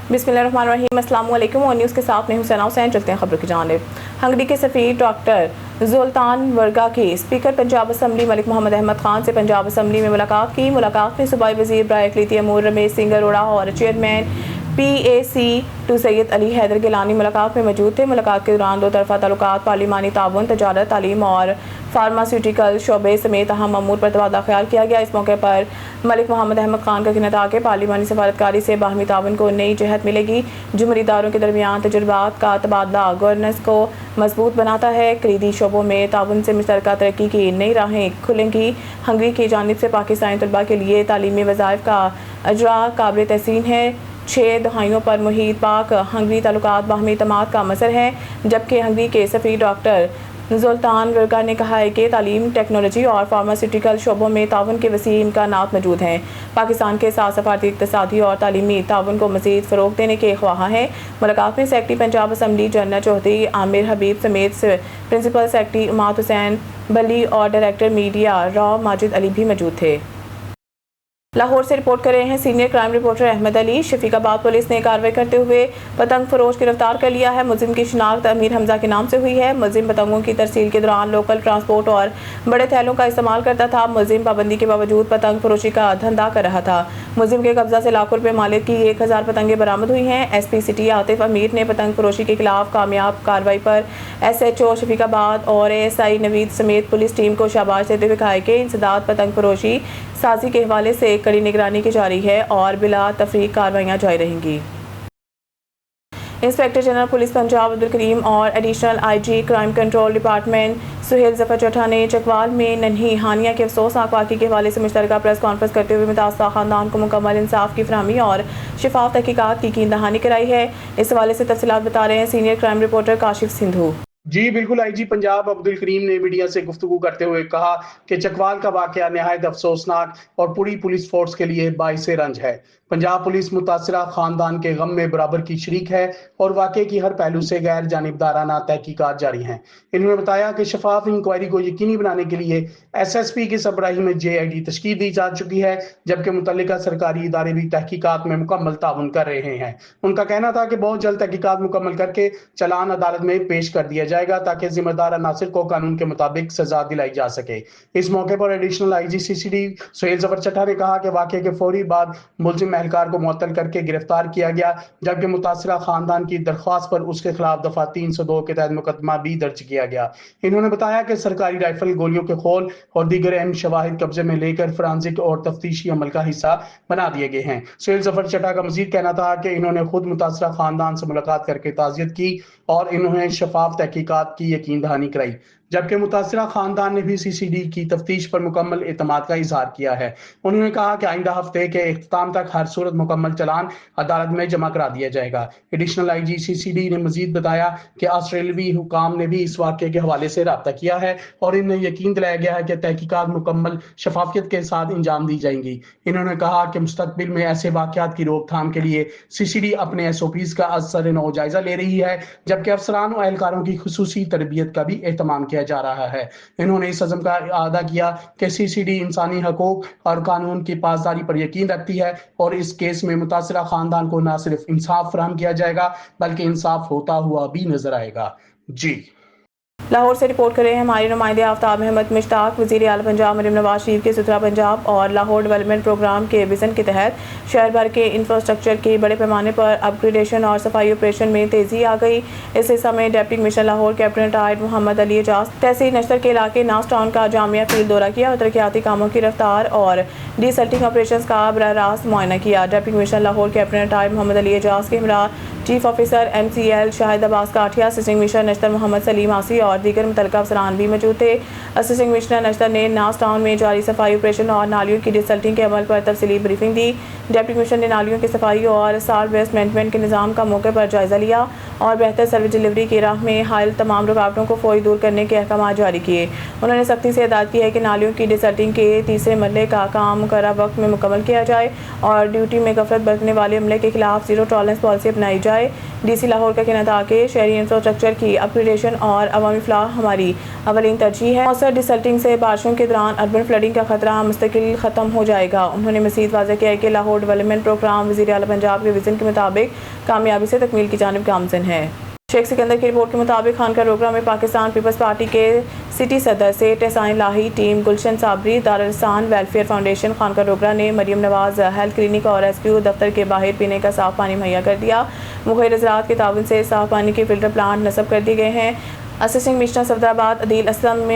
बिस्मिल्लाहिर्रहमानिर्रहीम। अस्सलाम वालेकुम। और न्यूज़ के साथ मैं हुसैना हुसैन। चलते हैं खबर की जानिब। हंगरी के सफ़ीर डॉक्टर जुल्तान वर्गा की स्पीकर पंजाब असम्बली मलिक मोहम्मद अहमद खान से पंजाब असम्बली में मुलाकात की। मुलाकात में सूबाई वज़ीर बराए इक़लीती अमूर रमेश सिंह अरोड़ा और चेयरमैन PAC2 सैयद अली हैदर गिलानी मुलाकात में मौजूद थे। मुलाकात के दौरान दो तरफ़ा ताल्लुकात, पार्लिमानी ताउन, तजारत, तालीम और फार्मास्यूटिकल शोबे समेत अहम अमूर पर तबादला ख्याल किया गया। इस मौके पर मलिक मोहम्मद अहमद खान का कहना था कि पार्लिमानी सफारतकारी से बाहमी ताउन को नई जहत मिलेगी। जुमहूरी इदारों के दरमियान तजुर्बात का तबादला गवर्नेंस को मजबूत बनाता है। कलीदी शोबों में ताउन से मुश्तरका तरक्की की नई राहें खुलेंगी। हंगरी की जानिब से पाकिस्तानी तलबा के लिए तालीमी वज़ाइफ का अजरा काबिल तहसीन है। 6 दहाइयों पर मुहीत पाक हंगरी ताल्लुकात बाहमी एतमाद का मसर है। जबकि हंगरी के सफ़ीर डॉक्टर जुल्तान वर्गा ने कहा है कि तालीम, टेक्नोलॉजी और फार्मास्यूटिकल शोबों में ताउन के वसीह इम्कानात मौजूद हैं। पाकिस्तान के साथ सफारती, इक़्तिसादी और तालीमी ताउन को मज़ीद फ़रोग़ देने के ख्वाह हैं। मुलाकात में secretary Punjab assembly general Chaudhry Amir Habib समेत प्रिंसिपल सेक्रेटरी उमात हुसैन बली और डायरेक्टर मीडिया रॉ माजिद अली भी मौजूद थे। लाहौर से रिपोर्ट कर रहे हैं senior crime reporter Ahmad Ali. Shafiqabad police ने कार्रवाई करते हुए पतंग फरोश गिरफ्तार कर लिया है। मुलजिम की शिनाख्त अमीर हमजा के नाम से हुई है। मुलजिम पतंगों की तरसील के दौरान लोकल ट्रांसपोर्ट और बड़े थैलों का इस्तेमाल करता था। मुलजिम पाबंदी के बावजूद पतंग फरोशी का धंधा कर रहा था। मुलजिम के कब्जा से लाखों रुपए मालिक की 1000 पतंगें बरामद हुई हैं। SP सिटी आतिफ अमीर ने पतंग फरोशी के खिलाफ कामयाब कार्रवाई पर SHO शफीकाबाद और ASI नवीद समेत पुलिस टीम को शाबाश देते हुए कहा है कि इंसदाद पतंग फरोशी साजी के हवाले से कड़ी निगरानी की जारी है और बिला तफरीक कार्रवाइयाँ जारी रहेंगी। Inspector general police Punjab Abdul Karim और additional IG crime control department Suhail Zafar चट्टा ने चकवाल में नन्ही हानिया के अफसोसनाक वाक़े के हवाले से मुश्तरका प्रेस कॉन्फ्रेंस करते हुए मुतासरा खानदान को मुकम्मल इंसाफ की फरहमी और शफाफ तहकीकात की यकीन दहानी कराई है। इस हवाले से तफसीलात बता रहे हैं senior crime reporter Kashif Sindhu. जी बिल्कुल। IG पंजाब अब्दुल करीम ने मीडिया से गुफ्तगू करते हुए कहा कि चकवाल का वाक़या निहायत अफसोसनाक और पूरी पुलिस फोर्स के लिए बाइस रंज है। पंजाब पुलिस मुतासरा खानदान के गम में बराबर की शरीक है और वाक़े की हर पहलू से गैर जानिबदाराना तहकीकात जारी हैं। इन्होंने बताया कि शफाफ इंक्वायरी को यकीनी बनाने के लिए SSP की सरबराही में JID तश्कील दी जा चुकी है, जबकि मुतल्लिका सरकारी इदारे भी तहकीकात में मुकम्मल ताउन कर रहे हैं। उनका कहना था कि बहुत जल्द तहकीकात मुकम्मल करके चलान अदालत में पेश कर दिया जाएगा ताकि जिम्मेदार अनासिर को कानून के मुताबिक सजा दिलाई जा सके। इस मौके पर additional IG CCD Suhail Zafar चट्टा ने कहा कि वाक़े के फौरी बाद मुलजिम एहलकार को मुअत्तल करके गिरफ्तार किया गया, जबकि मुतासरा खानदान की दरख्वास्त पर उसके खिलाफ दफा 302 के तहत मुकदमा भी दर्ज किया गया। इन्होंने बताया कि सरकारी राइफल, गोलियों के खोल और दीगर अहम शवाहिद कब्जे में लेकर फोरेंसिक और तफ्तीशी अमल का हिस्सा बना दिए गए हैं। सुहेल जफर चट्टा का मजीद कहना था कि इन्होंने खुद मुतासरा खानदान से मुलाकात करके ताज़ियत की और इन्होंने शफाफ तहकीकात की यकीन दहानी कराई, जबकि मुतासरा खानदान ने भी CCD की तफ्तीश पर मुकम्मल एतमाद का इजहार किया है। उन्होंने कहा कि आइंदा हफ्ते के इख्तिताम तक हर सूरत मुकम्मल चलान अदालत में जमा करा दिया जाएगा। एडिशनल IG CCD ने मजीद बताया कि ऑस्ट्रेलियावी हुकाम ने भी इस वाक़े के हवाले से राब्ता किया है और इन्हें यकीन दिलाया गया है कि तहकीकात मुकम्मल शफाफियत के साथ अंजाम दी जाएंगी। इन्होंने कहा कि मुस्तकबिल में ऐसे वाक़यात की रोकथाम के लिए CCD अपने SOPs का असर नौ जायजा ले रही है, जबकि अफसरान और एहलकारों की खुसूसी तरबियत का भी एहतमाम किया जा रहा है। इन्होंने इस अज़म का अदा किया कि CCD इंसानी हकूक और कानून की पासदारी पर यकीन रखती है और इस केस में मुतासरा खानदान को न सिर्फ इंसाफ फराहम किया जाएगा बल्कि इंसाफ होता हुआ भी नजर आएगा। जी लाहौर से रिपोर्ट कर रहे हैं हमारे नुमाइंदे आफ्ताब अहमद मुश्ताक। वज़ीर आला पंजाब मरीम नवाज शरीफ के सुथरा पंजाब और लाहौर डेवलपमेंट प्रोग्राम के विजन के तहत शहर भर के इंफ्रास्ट्रक्चर की बड़े पैमाने पर अपग्रेडेशन और सफाई ऑपरेशन में तेज़ी आ गई। इस हिस्सा में deputy commissioner Lahore captain retired Muhammad Ali Ejaz तहसील नश्तर के इलाके नास टाउन का जामिया फील्ड दौरा किया और तरक्याती कामों की रफ्तार और डिसल्टिंग ऑपरेशन का बराह रास्त मुआयना किया। Deputy commissioner Lahore captain retired Muhammad Ali Ejaz के हमरा chief officer MCL Shahid Abbas Kathia, assistant commissioner Nishtar Muhammad Saleem Asi और दीगर मुतल्लिका अफसरान भी मौजूद थे। असिस्टेंट कमिश्नर नश्तर ने नास टाउन में जारी सफाई ऑपरेशन और नालियों की डिसल्टिंग के अमल पर तफसीली ब्रीफिंग दी। डिप्टी कमिश्नर ने नालियों की सफाई और सॉल्ट वेस्ट मैनेजमेंट के निज़ाम का मौके पर जायजा लिया और बेहतर सर्विस डिलीवरी की राह में हायल तमाम रुकावटों को फौरी दूर करने के अहकाम जारी किए। उन्होंने सख्ती से हिदायत की है कि नालियों की डिसल्टिंग के तीसरे मरहले का काम मुकर्रर वक्त में मुकम्मल किया जाए और ड्यूटी में गफलत बरतने वाले अमले के खिलाफ जीरो टॉलरेंस पॉलिसी अपनाई जाए। DC लाहौर का कहना था कि शहरी इंफ्रास्ट्रक्चर की अपग्रेडेशन और अवामी फलाह हमारी अवलीन तरजीह है। मौसर डिसल्टिंग से बारिशों के दौरान अर्बन फ्लडिंग का खतरा मुस्तकिल खत्म हो जाएगा। उन्होंने मज़ीद वाज़ेह किया कि लाहौर डेवलपमेंट प्रोग्राम वज़ीर आला पंजाब के विजन के मुताबिक कामयाबी से तकमील की जानिब गामज़न है। शेख सिकंदर की रिपोर्ट के मुताबिक खानका रोगरा में पाकिस्तान पीपल्स पार्टी के सिटी सदर सेठ एहसान लाही team Gulshan Sabri Darul Ehsan welfare foundation Khanqah Dogran ने मरियम नवाज हेल्थ क्लिनिक और एसपीओ दफ्तर के बाहर पीने का साफ पानी मुहैया कर दिया। मुखिर हज़रात के ताउन से साफ पानी के फिल्टर प्लांट नस्ब कर दिए गए हैं। असिस्टेंट कमिश्नर सफदराबाद अदील असलम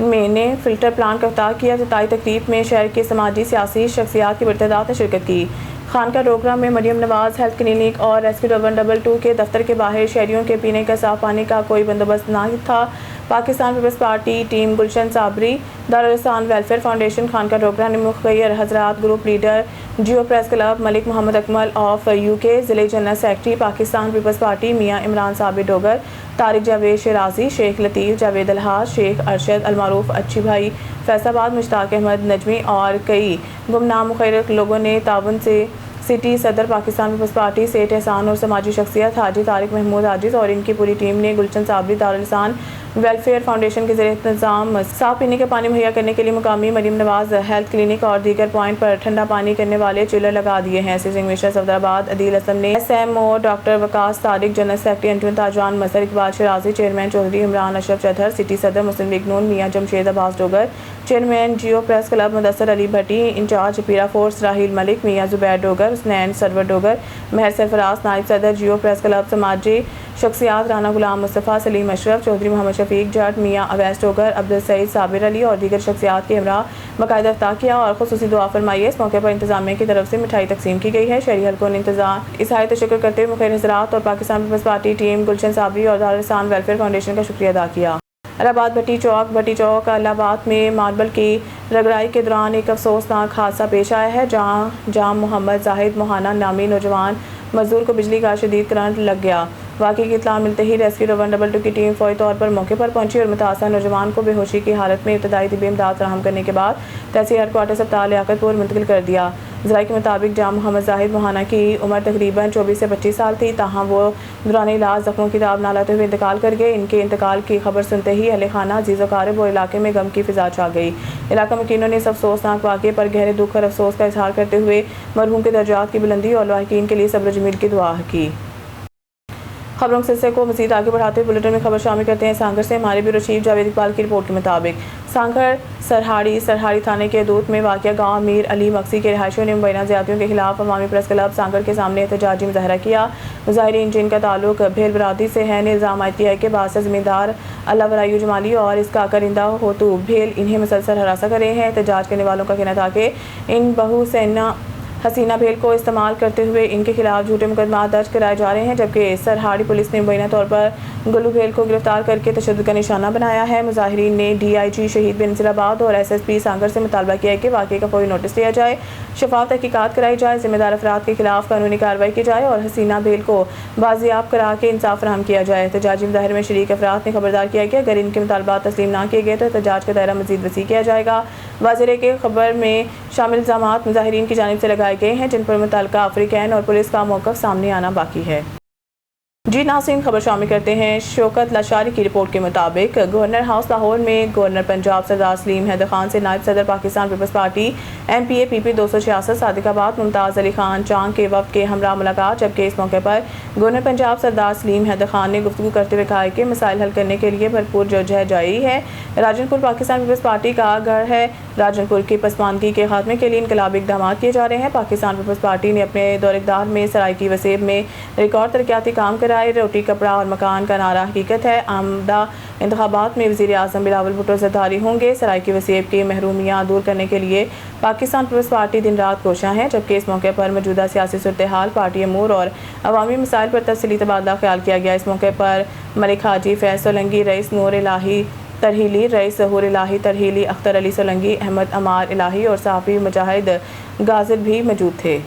ने फिल्टर प्लांट का इफ्ताह किया। इफ्तिताई तकरीब में शहर के समाजी सियासी शख्सियात की बड़ी तादाद ने शिरकत की। खानका रोगरा में मरियम नवाज हेल्थ क्लिनिक और एसपी 122 के दफ्तर के बाहर शहरियों के पीने का साफ पानी का कोई बंदोबस्त नहीं था। Pakistan Peoples Party team Gulshan Sabri Darul Ehsan welfare foundation Khanqah Dogran ने मुखिर हज़रात group leader Geo press club Malik Muhammad Akmal of UK ज़िले जनरल सेक्रेटरी पाकिस्तान पीपल्स पार्टी मियाँ इमरान साबिर डोगर तारिक जावेद शिराजी शेख लतीफ़ जावेद अलहाज शेख अरशद अलमारूफ अच्छी भाई फैसलाबाद मुश्ताक अहमद नजमी और कई गुमनाम मुखिर लोगों ने ताउन से सिटी सदर पाकिस्तान पीपल्स पार्टी सेठ एहसान और समाजी शख्सियत हाजी तारिक महमूद आजिज और इनकी पूरी टीम ने गुलशन साबरी दारुल एहसान वेलफेयर फाउंडेशन के ज़रिए इंतजाम साफ पीने का पानी मुहैया करने के लिए मुकामी मरियम नवाज हेल्थ क्लिनिक और दीगर पॉइंट पर ठंडा पानी करने वाले चिलर लगा दिए हैं। असिस्टेंट कमिश्नर सफदराबाद अदील असलम ने SMO doctor Waqas Tariq general secretary Anjuman ताजवान मसर इकबाल शिराजी चेयरमैन चौधरी इमरान अशरफ चौधर सिटी सदर Muslim League Noon Mian Jamshed Abbas Dogar chairman Geo press club Mudassar Ali Bhatti incharge पीरा फोर्स राहिल मलिक मियाँ जुबैर डोगर हुसनैन सरवर डोगर महर सरफराज नायब सदर जियो प्रेस क्लब समाजी शख्सियात राना गुलाम मुस्तफ़ा सलीम अशरफ चौधरी मोहम्मद शफीक जट मियाँ अवैस डोगर अब्दुल सईद साबिर अली और दीगर शख्सियात के हमरा बाकायदा इफ्ताह किया और खुसूसी दुआ फरमाई। इस मौके पर इंतजामिया की तरफ से मिठाई तकसीम की गई है। शहरी हल्कों ने इंतजाम इजहार तशक्कुर करते हुए मुखिर हज़रात और पाकिस्तान पीपल्स पार्टी टीम गुलशन साबरी और दारुल एहसान वेलफेयर फाउंडेशन का शुक्रिया अदा किया। इलाहाबाद भट्टी चौक इलाहाबाद में मार्बल की रगड़ाई के दौरान एक अफसोसनाक हादसा पेश आया है, जहां जाम मोहम्मद जाहिद मोहाना नामी नौजवान मजदूर को बिजली का शदीद करंट लग गया। वाक़ई की इत्तला मिलते ही रेस्क्यू 122 की टीम फौरी तौर पर मौके पर पहुंची और मुतासर नौजवान को बेहोशी की हालत में इब्तदाई तिब्बी इमदाद फराहम करने के बाद तहसील हेडक्वार्टर अस्पताल लियाकतपुर मुंतकिल कर दिया। ज़राए के मुताबिक जाम मोहम्मद जाहिद मोहाना की उम्र तकरीबन 24 से 25 साल थी, ताहम वो दौरान इलाज जख्मों की दाब ना लाते हुए इंतकाल कर गए। इनके इंतकाल की खबर सुनते ही अहले खाना अजीज़ व इलाके में गम की फिजा छा गई। इलाका मुकीनों ने इस अफसोसनाक वाक़े पर गहरे दुख और अफसोस का इजहार करते हुए मरहूम के दर्जात की बुलंदी और लाहिकीन के लिए सब्र जमील की दुआ की। खबरों के सिलसिले को मज़ीद आगे बढ़ाते हुए बुलेटिन में खबर शामिल करते हैं सांगर से। हमारे ब्यूरो चीफ जावेद इकबाल की रिपोर्ट के मुताबिक सांगर सरहाड़ी थाने के दूत में वाक़िया गांव मीर अली मक्सी के रिहायशियों ने मुबैना ज़्यादतियों के खिलाफ अवामी प्रेस क्लब सांगर के सामने एहतजाजी मुज़ाहरा किया। मुज़ाहिरीन जिनका ताल्लुक भेल बरादरी से है ने इल्ज़ाम आयद किया है कि बाद ज़मींदार अल्लाह वरायू जमाली और इसका करिंदा होतू भेल इन्हें मुसलसल हरासा कर रहे हैं। एहतजाज करने वालों का कहना था कि इन बहु सेना हसीना भेल को इस्तेमाल करते हुए इनके खिलाफ झूठे मुकदमा दर्ज कराए जा रहे हैं, जबकि सरहाड़ी पुलिस ने मुबैना तौर पर गुल्लू भेल को गिरफ्तार करके तशद्दुद का निशाना बनाया है। मुजाहिरीन ने DIG शहीद बेनज़ीराबाद और SSP सांगर से मुतालबा किया है कि वाक़े का फौरी नोटिस लिया जाए, शफाफ तहकीकात कराई जाए, जिम्मेदार अफराद के खिलाफ कानूनी कार्रवाई की जाए और हसीना भेल को बाजियाब करा के इंसाफ फराहम किया जाए। एहतजाजी मुज़ाहरे में शरीक अफराद ने खबरदार किया कि अगर इनके मुतालबात तस्लीम ना किए गए तो एहतजाज का दायरा मज़ीद वसी किया जाएगा। वाज़ेह के खबर में शामिल इल्ज़ामात मुज़ाहिरीन की जानिब से लगाए गए हैं, जिन पर मुतल्लिका अफ्रीकैन और पुलिस का मौक़िफ़ सामने आना बाकी है। जी नाज़रीन, खबर शामिल करते हैं शौकत लाशारी की रिपोर्ट के मुताबिक गवर्नर हाउस लाहौर में गवर्नर पंजाब सरदार सलीम हैदर खान से नायब सदर पाकिस्तान पीपल्स पार्टी MPA PP 266 सादिकाबाद मुमताज़ अली खान चांग के वक्त के हमरा मुलाकात, जबकि इस मौके पर गवर्नर पंजाब सरदार सलीम हैदर खान ने गुफ्तगू करते हुए कहा कि मसाइल हल करने के लिए भरपूर जदोजहद जारी है। राजनपुर पाकिस्तान पीपल्स पार्टी का गढ़ है। राजनपुर की पसमानदगी के खात्मे के लिए इनकलाबी इक़दाम किए जा रहे हैं। पाकिस्तान पीपल्स पार्टी ने अपने दौर इक़्तिदार में सराइकी वसेब में रिकॉर्ड तरक्याती काम कराए। रोटी कपड़ा और मकान का नारा हकीकत है। आमदा इंतखाबात में वज़ीर आज़म बिलावल भुट्टो ज़रदारी होंगे। सराइकी वसेब की महरूमियाँ दूर करने के लिए पाकिस्तान पीपल्स पार्टी दिन रात कोशां है, जबकि इस मौके पर मौजूदा सियासी सूरत हाल, पार्टी अमूर और अवामी मसाइल पर तफसीली तबादला ख्याल किया गया। इस मौके पर मलिक हाजी फैज़ सोलंकी, रईस नूर इलाही तरहीली, रईस ज़हूर इलाही तरहीली, अख्तर अली सोलंकी, अहमद अमार इलाही और सहाफ़ी मुजाहिद गाजिर भी मौजूद थे।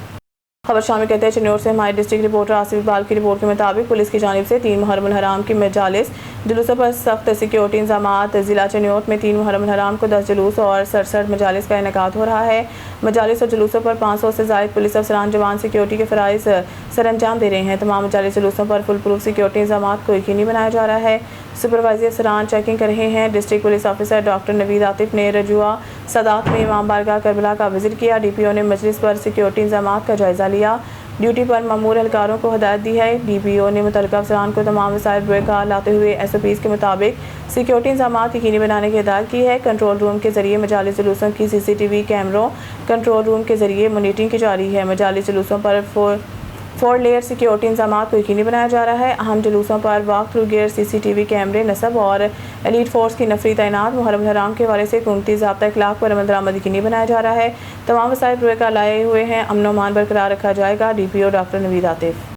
खबर शामिल करते हैं चन्योट से। हमारे डिस्ट्रिक्ट रिपोर्टर आसिफ इकबाल की रिपोर्ट के मुताबिक पुलिस की जानिब से 3 मुहर्रम हराम की मजालिस जुलूसों पर सख्त सिक्योरिटी इंतजामात। ज़िला चन्योट में 3 मुहर्रम हराम को 10 जुलूस और 67 मजालिस का इनेकाद हो रहा है। मजालिस और जुलूसों पर 500 से ज़ायद पुलिस अफसरान जवान सिक्योरिटी के फ़राइज़ सर अंजाम दे रहे हैं। तमाम मजालिस जुलूसों पर फुल प्रूफ सिक्योरिटी इंतजामात को यकीनी बनाया जा रहा है। सुपरवाइजर अफसरान चेकिंग कर रहे हैं। District police officer doctor Naveed Atif ने रजुआ सदात में इमाम बारगाह करबला का विजिट किया। DPO ने मजलिस पर सिक्योरिटी इंतजामात का जायज़ा लिया। ड्यूटी पर मामूर एहलकारों को हदायत दी है। DPO ने मुतल्लिका अफसरान को तमाम वसाइल बरकार लाते हुए SOPs के मुताबिक सिक्योरिटी इंतजामात यकीनी बनाने की हिदायत की है। कंट्रोल रूम के जरिए मजालिस जुलूसों की CCTV कैमरों कंट्रोल रूम के जरिए मॉनिटरिंग की जा रही है। मजालिस जुलूसों पर 4 लेयर सिक्योरिटी इंतजामात को यकीनी बनाया जा रहा है। अहम जुलूसों पर वॉक थ्रू गियर CCTV कैमरे नस्ब और एलीट फोर्स की नफरी तैनात। मुहर्रम हराम के हवाले से क़ुमती ज़ाब्ता इखलाक पर अमल दरामद यकीनी बनाया जा रहा है। तमाम वसाइल बरकार लाए हुए हैं। अमन व अमान बरकरार रखा जाएगा। DPO doctor Naveed Atif.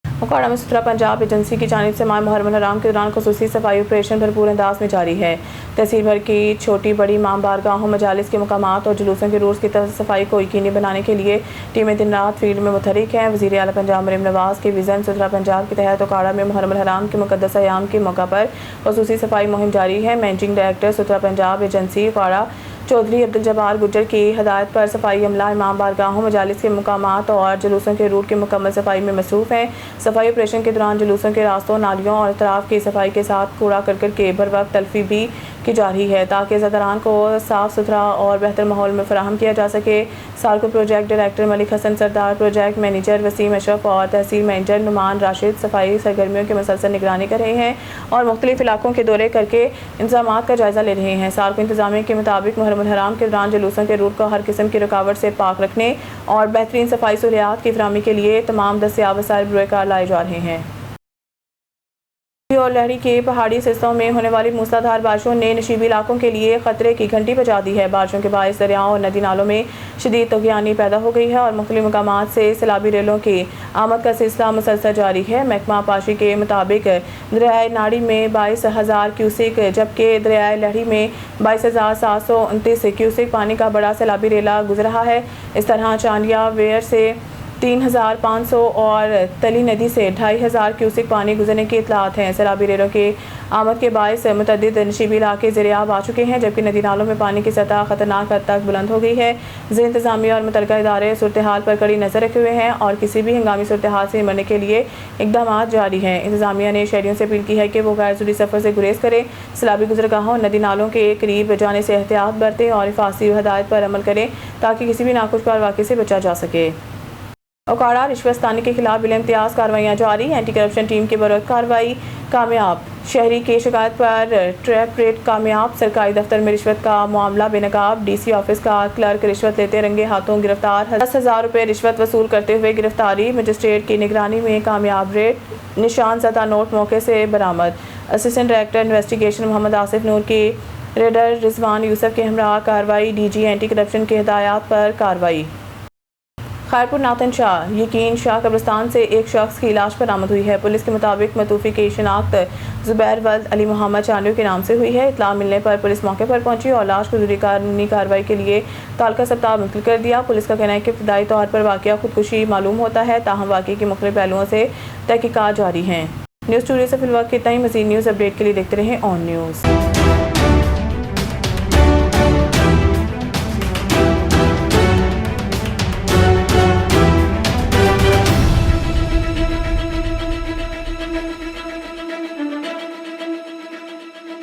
मोकाड़ा में सुथरा पंजाब एजेंसी की जानिब से माह मुहर्रम हराम के दौरान खुसूसी सफाई ऑपरेशन भरपूर अंदाज में जारी है। तहसील भर की छोटी बड़ी इमाम बारगाहों मजालिस के मकामात और जुलूसों के रूट्स की सफाई को यकीनी बनाने के लिए टीमें दिन रात फील्ड में मुतहरिक हैं। वज़ीर आला पंजाब मरीम नवाज के विज़न सुथरा पंजाब के तहत मोकाड़ा में मुहर्रम हराम के मुक़द्दस अयाम के मौका पर खुसूसी सफाई मुहिम जारी है। मैनेजिंग डायरेक्टर सुथरा पंजाब एजेंसी मोकाड़ा चौधरी अब्दुल जब्बार गुज्जर की हदायत पर सफाई अमला इमाम बारगाहों मजालिस के मकामात और जुलूसों के रूट की मुकम्मल सफाई में मसरूफ़ हैं। सफाई ऑपरेशन के दौरान जुलूसों के रास्तों नालियों और अतराफ की सफाई के साथ कूड़ा करकट के बर वक्त तलफी भी की जा रही है ताकि ज़ादरान को साफ़ सुथरा और बेहतर माहौल में फराहम किया जा सके। सालको प्रोजेक्ट डायरेक्टर मलिक हसन सरदार, प्रोजेक्ट मैनेजर वसीम अशरफ और तहसील मैनेजर नुमान राशिद सफाई सरगर्मियों की मुसलसल निगरानी कर रहे हैं और मुख्तलिफ इलाकों के दौरे करके इंतजामात का जायज़ा ले रहे हैं। सालको इंतजामिया के मुताबिक मुहर्रम हराम के दौरान जुलूसों के रूट को हर किस्म की रुकावट से पाक रखने और बेहतरीन सफाई सहूलियात की फराहमी के लिए तमाम दस्तियाब वसाइल बरकार लाए जा रहे हैं। और लहरी के पहाड़ी हिस्सों में होने वाली मूसलाधार बारिशों ने नशीबी इलाकों के लिए खतरे की घंटी बजा दी है। बारिशों के बायस दरियाओं और नदी नालों में शदीद तगयानी पैदा हो गई है और मुख्तलिफ मकामात से सैलाबी रेलों की आमद का सिलसिला मुसलसल जारी है। महकमा पाशी के मुताबिक दरियाए नाड़ी में 22,000 क्यूसिक जबकि दरियाए लहरी में 22,729 क्यूसिक पानी का बड़ा सैलाबी रेला गुजर रहा है। इस तरह चांदिया वेयर से 3,500 और तली नदी से 2,500 क्यूसिक पानी गुजरने की इतलात हैं। सैलाबी रेलों के आमद के बायस मुतअद्दिद नशीबी इलाके ज़ेर-ए-आब आ चुके हैं जबकि नदी नालों में पानी की सतह खतरनाक हद तक बुलंद हो गई है। ज़िला इंतज़ामिया और मुतल्लिका इदारे सूरत हाल पर कड़ी नज़र रखे हुए हैं और किसी भी हंगामी सूरत हाल से निपटने के लिए इक़दामात जारी हैं। इंतज़ामिया ने शहरियों से अपील की है कि वो गैर ज़रूरी सफ़र से गुरेज करें, सैलाबी गुज़रगाहों नदी नालों के करीब जाने से एहतियात बरतें और हिफाज़ती हदायत पर अमल करें ताकि किसी भी नाखुशगवार वाक़े से बचा जा सके। मोकाड़ा रिश्वतस्तानी के खिलाफ बिला इम्तियाज़ कार्रवाइयाँ जारी। एंटी करप्शन टीम की बरोत कार्रवाई कामयाब। शहरी की शिकायत पर ट्रैप रेड कामयाब। सरकारी दफ्तर में रिश्वत का मामला बेनकाब। DC ऑफिस का क्लर्क रिश्वत लेते रंगे हाथों गिरफ्तार। 10,000 रुपये रिश्वत वसूल करते हुए गिरफ्तारी। मजिस्ट्रेट की निगरानी में कामयाब रेड। निशान ज़दा नोट मौके से बरामद। Assistant director investigation Muhammad Asif Noor की रेडर रिजवान यूसुफ के हमरा कार्रवाई। DG एंटी करप्शन के हिदायत पर कार्रवाई। खैरपुर नातन शाह यकीन शाह कब्रिस्तान से एक शख्स की लाश बरामद हुई है। पुलिस के मुताबिक मतूफ़ी की शनाख्त ज़ुबैर वल्द अली मोहम्मद चांडियों के नाम से हुई है। इत्तला मिलने पर पुलिस मौके पर पहुंची और लाश को ज़रूरी कानूनी कार्रवाई के लिए तालका अस्पताल मुंतकिल कर दिया। पुलिस का कहना है कि इब्तदाई तौर पर वाक़या खुदकुशी मालूम होता है, ताहम वाक़ये के मुख्तलिफ पहलुओं से तहकीकात जारी हैं। न्यूज़ स्टूडियो से फिलहाल इतना ही। मज़ीद न्यूज़ अपडेट के लिए देखते रहें ऑन न्यूज़।